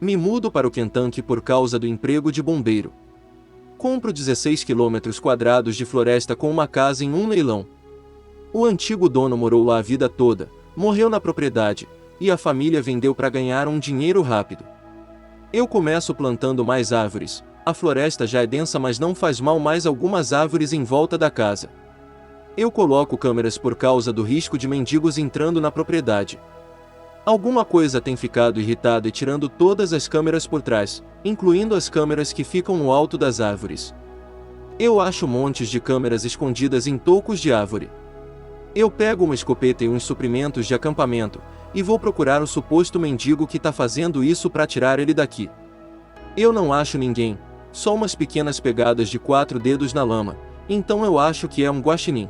Me mudo para o Kentucky por causa do emprego de bombeiro. Compro 16 km² de floresta com uma casa em um leilão. O antigo dono morou lá a vida toda, morreu na propriedade, e a família vendeu para ganhar um dinheiro rápido. Eu começo plantando mais árvores. A floresta já é densa, mas não faz mal mais algumas árvores em volta da casa. Eu coloco câmeras por causa do risco de mendigos entrando na propriedade. Alguma coisa tem ficado irritada e tirando todas as câmeras por trás, incluindo as câmeras que ficam no alto das árvores. Eu acho montes de câmeras escondidas em tocos de árvore. Eu pego uma escopeta e uns suprimentos de acampamento, e vou procurar o suposto mendigo que tá fazendo isso para tirar ele daqui. Eu não acho ninguém, só umas pequenas pegadas de 4 dedos na lama, então eu acho que é um guaxinim.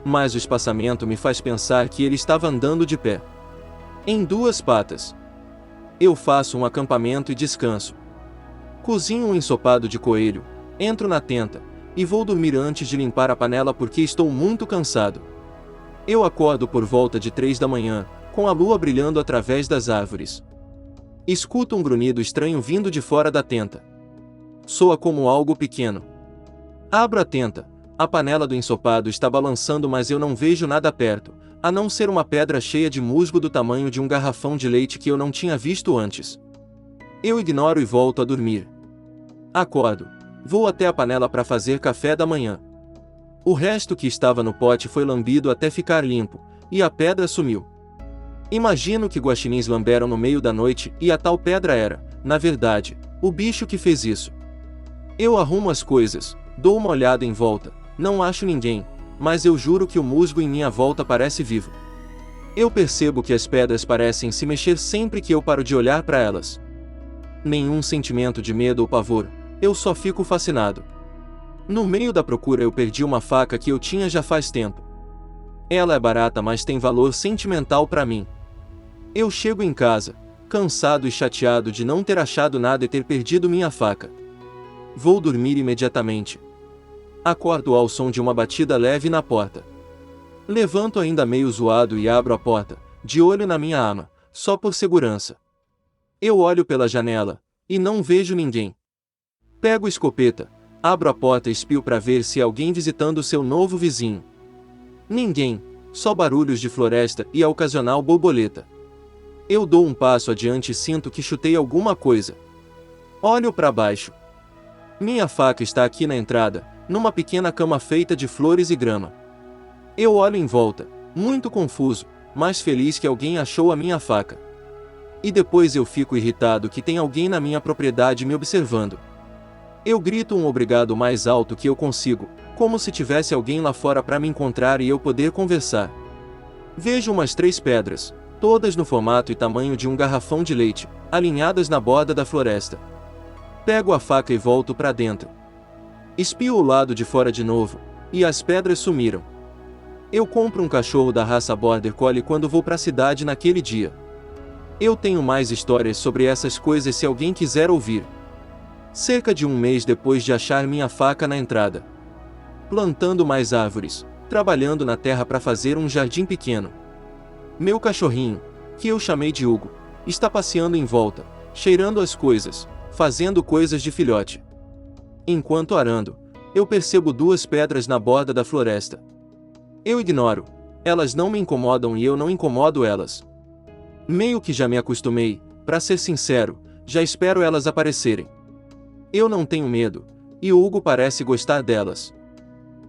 Mas o espaçamento me faz pensar que ele estava andando de pé. Em 2 patas. Eu faço um acampamento e descanso. Cozinho um ensopado de coelho, entro na tenda, e vou dormir antes de limpar a panela porque estou muito cansado. Eu acordo por volta de 3 da manhã, com a lua brilhando através das árvores. Escuto um grunhido estranho vindo de fora da tenda. Soa como algo pequeno. Abro a tenda, a panela do ensopado está balançando, mas eu não vejo nada perto, a não ser uma pedra cheia de musgo do tamanho de um garrafão de leite que eu não tinha visto antes. Eu ignoro e volto a dormir. Acordo, vou até a panela para fazer café da manhã. O resto que estava no pote foi lambido até ficar limpo, e a pedra sumiu. Imagino que guaxinins lamberam no meio da noite e a tal pedra era, na verdade, o bicho que fez isso. Eu arrumo as coisas, dou uma olhada em volta, não acho ninguém, mas eu juro que o musgo em minha volta parece vivo. Eu percebo que as pedras parecem se mexer sempre que eu paro de olhar para elas. Nenhum sentimento de medo ou pavor, eu só fico fascinado. No meio da procura eu perdi uma faca que eu tinha já faz tempo. Ela é barata, mas tem valor sentimental para mim. Eu chego em casa, cansado e chateado de não ter achado nada e ter perdido minha faca. Vou dormir imediatamente. Acordo ao som de uma batida leve na porta. Levanto ainda meio zoado e abro a porta, de olho na minha arma, só por segurança. Eu olho pela janela, e não vejo ninguém. Pego a escopeta, abro a porta e espio para ver se há alguém visitando seu novo vizinho. Ninguém, só barulhos de floresta e a ocasional borboleta. Eu dou um passo adiante e sinto que chutei alguma coisa. Olho para baixo. Minha faca está aqui na entrada, numa pequena cama feita de flores e grama. Eu olho em volta, muito confuso, mas feliz que alguém achou a minha faca. E depois eu fico irritado que tem alguém na minha propriedade me observando. Eu grito um obrigado o mais alto que eu consigo, como se tivesse alguém lá fora para me encontrar e eu poder conversar. Vejo umas 3 pedras, todas no formato e tamanho de um garrafão de leite, alinhadas na borda da floresta. Pego a faca e volto para dentro. Espio o lado de fora de novo, e as pedras sumiram. Eu compro um cachorro da raça Border Collie quando vou para a cidade naquele dia. Eu tenho mais histórias sobre essas coisas se alguém quiser ouvir. Cerca de um mês depois de achar minha faca na entrada. Plantando mais árvores, trabalhando na terra para fazer um jardim pequeno. Meu cachorrinho, que eu chamei de Hugo, está passeando em volta, cheirando as coisas, fazendo coisas de filhote. Enquanto arando, eu percebo 2 pedras na borda da floresta. Eu ignoro, elas não me incomodam e eu não incomodo elas. Meio que já me acostumei, para ser sincero, já espero elas aparecerem. Eu não tenho medo, e o Hugo parece gostar delas.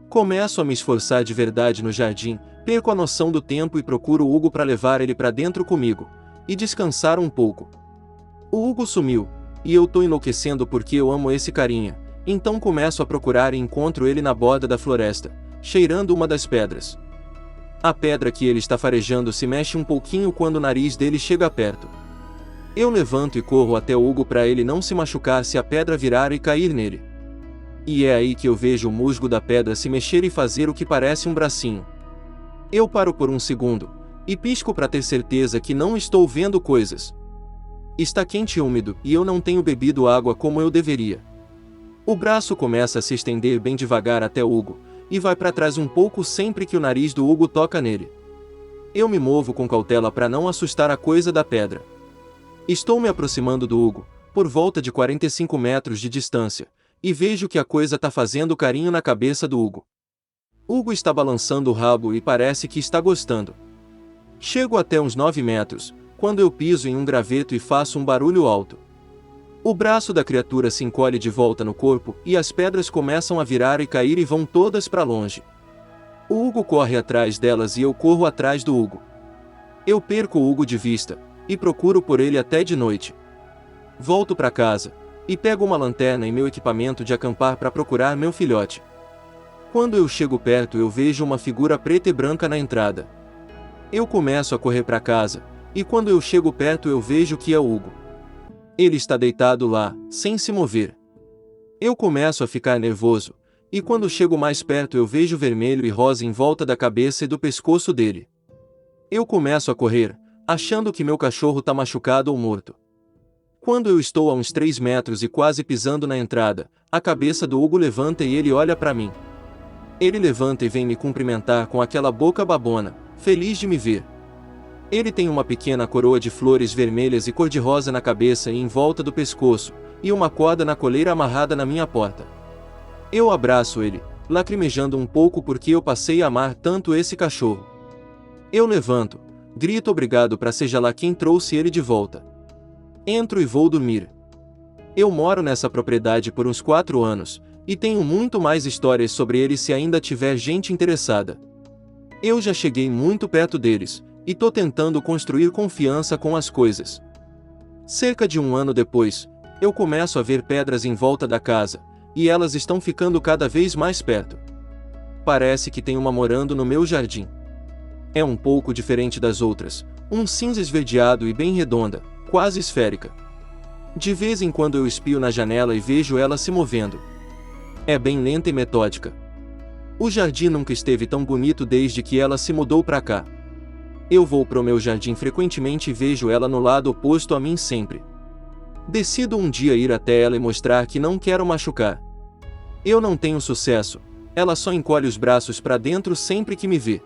Começo a me esforçar de verdade no jardim, perco a noção do tempo e procuro o Hugo para levar ele para dentro comigo, e descansar um pouco. O Hugo sumiu, e eu tô enlouquecendo porque eu amo esse carinha, então começo a procurar e encontro ele na borda da floresta, cheirando uma das pedras. A pedra que ele está farejando se mexe um pouquinho quando o nariz dele chega perto. Eu levanto e corro até o Hugo para ele não se machucar se a pedra virar e cair nele. E é aí que eu vejo o musgo da pedra se mexer e fazer o que parece um bracinho. Eu paro por um segundo, e pisco para ter certeza que não estou vendo coisas. Está quente e úmido, e eu não tenho bebido água como eu deveria. O braço começa a se estender bem devagar até o Hugo, e vai para trás um pouco sempre que o nariz do Hugo toca nele. Eu me movo com cautela para não assustar a coisa da pedra. Estou me aproximando do Hugo, por volta de 45 metros de distância, e vejo que a coisa tá fazendo carinho na cabeça do Hugo. Hugo está balançando o rabo e parece que está gostando. Chego até uns 9 metros, quando eu piso em um graveto e faço um barulho alto. O braço da criatura se encolhe de volta no corpo e as pedras começam a virar e cair e vão todas para longe. O Hugo corre atrás delas e eu corro atrás do Hugo. Eu perco o Hugo de vista, e procuro por ele até de noite. Volto para casa, e pego uma lanterna e meu equipamento de acampar para procurar meu filhote. Quando eu chego perto eu vejo uma figura preta e branca na entrada. Eu começo a correr para casa, e quando eu chego perto eu vejo que é o Hugo. Ele está deitado lá, sem se mover. Eu começo a ficar nervoso, e quando chego mais perto eu vejo vermelho e rosa em volta da cabeça e do pescoço dele. Eu começo a correr, achando que meu cachorro tá machucado ou morto. Quando eu estou a uns 3 metros e quase pisando na entrada, a cabeça do Hugo levanta e ele olha para mim. Ele levanta e vem me cumprimentar com aquela boca babona, feliz de me ver. Ele tem uma pequena coroa de flores vermelhas e cor-de-rosa na cabeça e em volta do pescoço, e uma corda na coleira amarrada na minha porta. Eu abraço ele, lacrimejando um pouco porque eu passei a amar tanto esse cachorro. Eu levanto, grito obrigado para seja lá quem trouxe ele de volta. Entro e vou dormir. Eu moro nessa propriedade por uns 4 anos, e tenho muito mais histórias sobre ele se ainda tiver gente interessada. Eu já cheguei muito perto deles, e tô tentando construir confiança com as coisas. Cerca de 1 ano depois, eu começo a ver pedras em volta da casa, e elas estão ficando cada vez mais perto. Parece que tem uma morando no meu jardim. É um pouco diferente das outras, um cinza esverdeado e bem redonda, quase esférica. De vez em quando eu espio na janela e vejo ela se movendo. É bem lenta e metódica. O jardim nunca esteve tão bonito desde que ela se mudou pra cá. Eu vou pro meu jardim frequentemente e vejo ela no lado oposto a mim sempre. Decido um dia ir até ela e mostrar que não quero machucar. Eu não tenho sucesso, ela só encolhe os braços pra dentro sempre que me vê.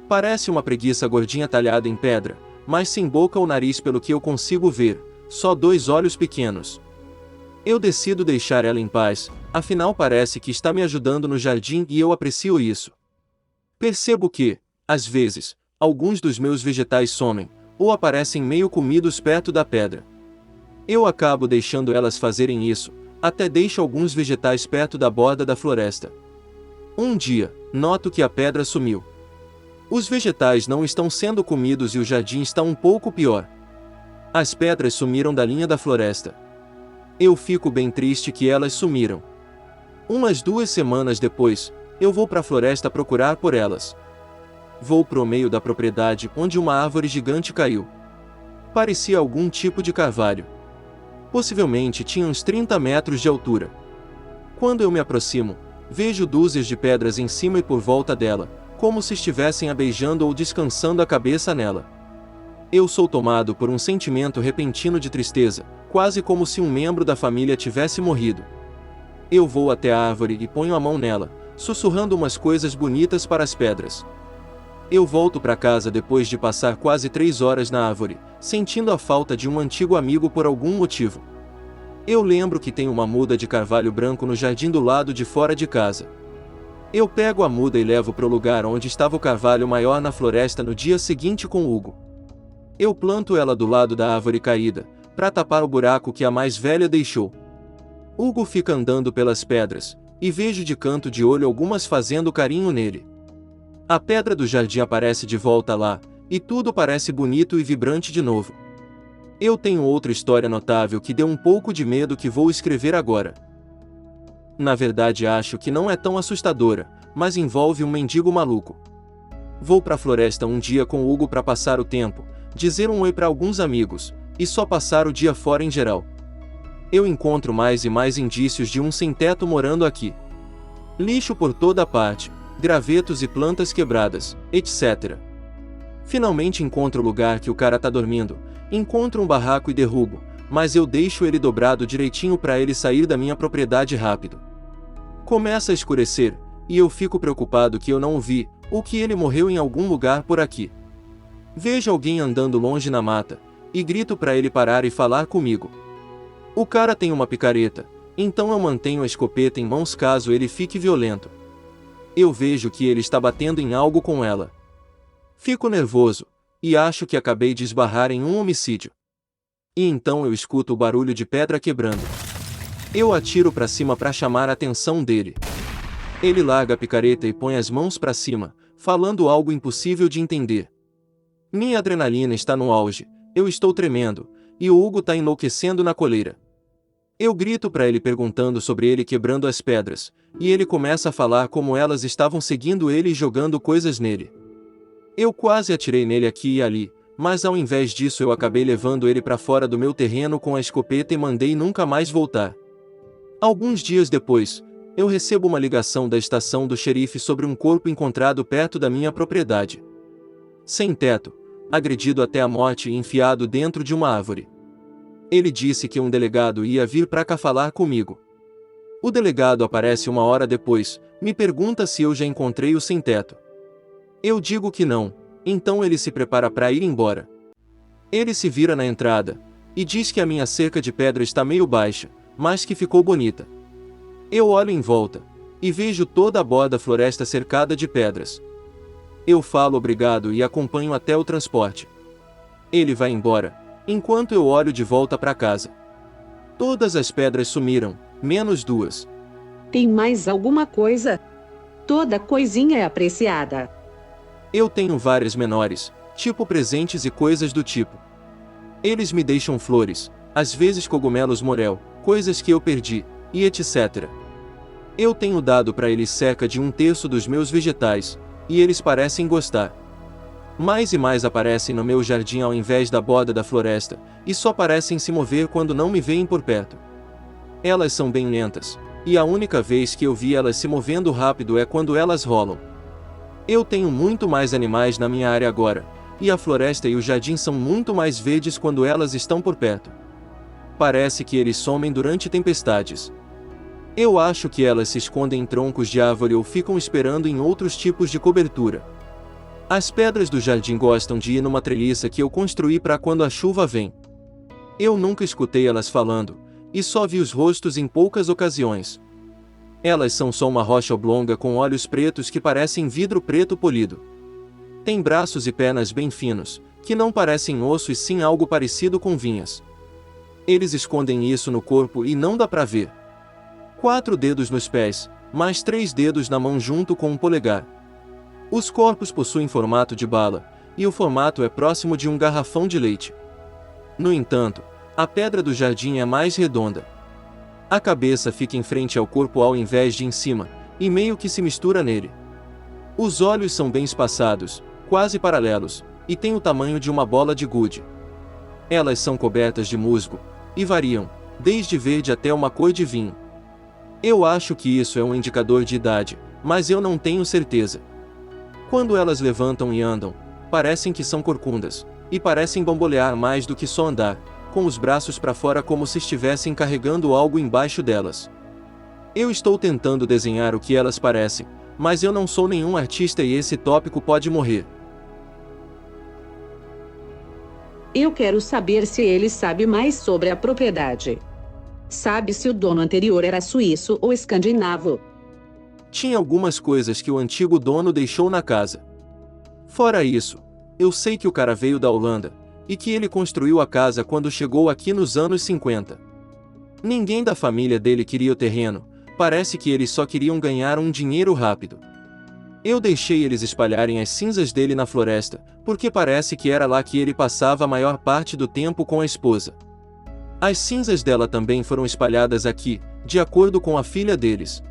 Parece uma preguiça gordinha talhada em pedra, mas sem boca ou nariz pelo que eu consigo ver, só 2 olhos pequenos. Eu decido deixar ela em paz, afinal parece que está me ajudando no jardim e eu aprecio isso. Percebo que, às vezes, alguns dos meus vegetais somem, ou aparecem meio comidos perto da pedra. Eu acabo deixando elas fazerem isso, até deixo alguns vegetais perto da borda da floresta. Um dia, noto que a pedra sumiu. Os vegetais não estão sendo comidos e o jardim está um pouco pior. As pedras sumiram da linha da floresta. Eu fico bem triste que elas sumiram. Umas 2 semanas depois, eu vou para a floresta procurar por elas. Vou pro meio da propriedade onde uma árvore gigante caiu. Parecia algum tipo de carvalho. Possivelmente tinha uns 30 metros de altura. Quando eu me aproximo, vejo dúzias de pedras em cima e por volta dela, como se estivessem a beijando ou descansando a cabeça nela. Eu sou tomado por um sentimento repentino de tristeza, quase como se um membro da família tivesse morrido. Eu vou até a árvore e ponho a mão nela, sussurrando umas coisas bonitas para as pedras. Eu volto para casa depois de passar quase 3 horas na árvore, sentindo a falta de um antigo amigo por algum motivo. Eu lembro que tem uma muda de carvalho branco no jardim do lado de fora de casa. Eu pego a muda e levo para o lugar onde estava o carvalho maior na floresta no dia seguinte com Hugo. Eu planto ela do lado da árvore caída, para tapar o buraco que a mais velha deixou. Hugo fica andando pelas pedras, e vejo de canto de olho algumas fazendo carinho nele. A pedra do jardim aparece de volta lá, e tudo parece bonito e vibrante de novo. Eu tenho outra história notável que deu um pouco de medo que vou escrever agora. Na verdade acho que não é tão assustadora, mas envolve um mendigo maluco. Vou pra floresta um dia com o Hugo para passar o tempo, dizer um oi para alguns amigos, e só passar o dia fora em geral. Eu encontro mais e mais indícios de um sem-teto morando aqui. Lixo por toda parte, gravetos e plantas quebradas, etc. Finalmente encontro o lugar que o cara tá dormindo, encontro um barraco e derrubo, mas eu deixo ele dobrado direitinho para ele sair da minha propriedade rápido. Começa a escurecer, e eu fico preocupado que eu não o vi, ou que ele morreu em algum lugar por aqui. Vejo alguém andando longe na mata, e grito para ele parar e falar comigo. O cara tem uma picareta, então eu mantenho a escopeta em mãos caso ele fique violento. Eu vejo que ele está batendo em algo com ela. Fico nervoso, e acho que acabei de esbarrar em um homicídio. E então eu escuto o barulho de pedra quebrando. Eu atiro para cima para chamar a atenção dele. Ele larga a picareta e põe as mãos para cima, falando algo impossível de entender. Minha adrenalina está no auge, eu estou tremendo, e o Hugo está enlouquecendo na coleira. Eu grito para ele perguntando sobre ele quebrando as pedras, e ele começa a falar como elas estavam seguindo ele e jogando coisas nele. Eu quase atirei nele aqui e ali, mas ao invés disso eu acabei levando ele para fora do meu terreno com a escopeta e mandei nunca mais voltar. Alguns dias depois, eu recebo uma ligação da estação do xerife sobre um corpo encontrado perto da minha propriedade. Sem teto, agredido até a morte e enfiado dentro de uma árvore. Ele disse que um delegado ia vir para cá falar comigo. O delegado aparece uma hora depois, me pergunta se eu já encontrei o sem-teto. Eu digo que não, então ele se prepara para ir embora. Ele se vira na entrada, e diz que a minha cerca de pedra está meio baixa, mas que ficou bonita. Eu olho em volta, e vejo toda a borda floresta cercada de pedras. Eu falo obrigado e acompanho até o transporte. Ele vai embora, enquanto eu olho de volta para casa. Todas as pedras sumiram, menos 2. Tem mais alguma coisa? Toda coisinha é apreciada. Eu tenho várias menores, tipo presentes e coisas do tipo. Eles me deixam flores, às vezes cogumelos morel, coisas que eu perdi, e etc. Eu tenho dado para eles cerca de 1/3 dos meus vegetais, e eles parecem gostar. Mais e mais aparecem no meu jardim ao invés da borda da floresta, e só parecem se mover quando não me veem por perto. Elas são bem lentas, e a única vez que eu vi elas se movendo rápido é quando elas rolam. Eu tenho muito mais animais na minha área agora, e a floresta e o jardim são muito mais verdes quando elas estão por perto. Parece que eles somem durante tempestades. Eu acho que elas se escondem em troncos de árvore ou ficam esperando em outros tipos de cobertura. As pedras do jardim gostam de ir numa treliça que eu construí para quando a chuva vem. Eu nunca escutei elas falando, e só vi os rostos em poucas ocasiões. Elas são só uma rocha oblonga com olhos pretos que parecem vidro preto polido. Tem braços e pernas bem finos, que não parecem osso e sim algo parecido com vinhas. Eles escondem isso no corpo e não dá pra ver. 4 dedos nos pés, mais 3 dedos na mão junto com um polegar. Os corpos possuem formato de bala, e o formato é próximo de um garrafão de leite. No entanto, a pedra do jardim é mais redonda. A cabeça fica em frente ao corpo ao invés de em cima, e meio que se mistura nele. Os olhos são bem espaçados, quase paralelos, e têm o tamanho de uma bola de gude. Elas são cobertas de musgo, e variam, desde verde até uma cor de vinho. Eu acho que isso é um indicador de idade, mas eu não tenho certeza. Quando elas levantam e andam, parecem que são corcundas, e parecem bambolear mais do que só andar, com os braços para fora como se estivessem carregando algo embaixo delas. Eu estou tentando desenhar o que elas parecem, mas eu não sou nenhum artista e esse tópico pode morrer. Eu quero saber se ele sabe mais sobre a propriedade. Sabe se o dono anterior era suíço ou escandinavo? Tinha algumas coisas que o antigo dono deixou na casa. Fora isso, eu sei que o cara veio da Holanda, e que ele construiu a casa quando chegou aqui nos anos 50. Ninguém da família dele queria o terreno, parece que eles só queriam ganhar um dinheiro rápido. Eu deixei eles espalharem as cinzas dele na floresta, porque parece que era lá que ele passava a maior parte do tempo com a esposa. As cinzas dela também foram espalhadas aqui, de acordo com a filha deles.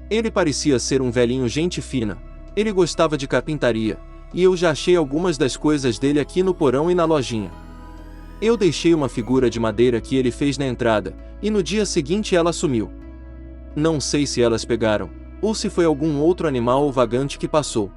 Ele parecia ser um velhinho gente fina, ele gostava de carpintaria, e eu já achei algumas das coisas dele aqui no porão e na lojinha. Eu deixei uma figura de madeira que ele fez na entrada, e no dia seguinte ela sumiu. Não sei se elas pegaram, ou se foi algum outro animal ou vagante que passou.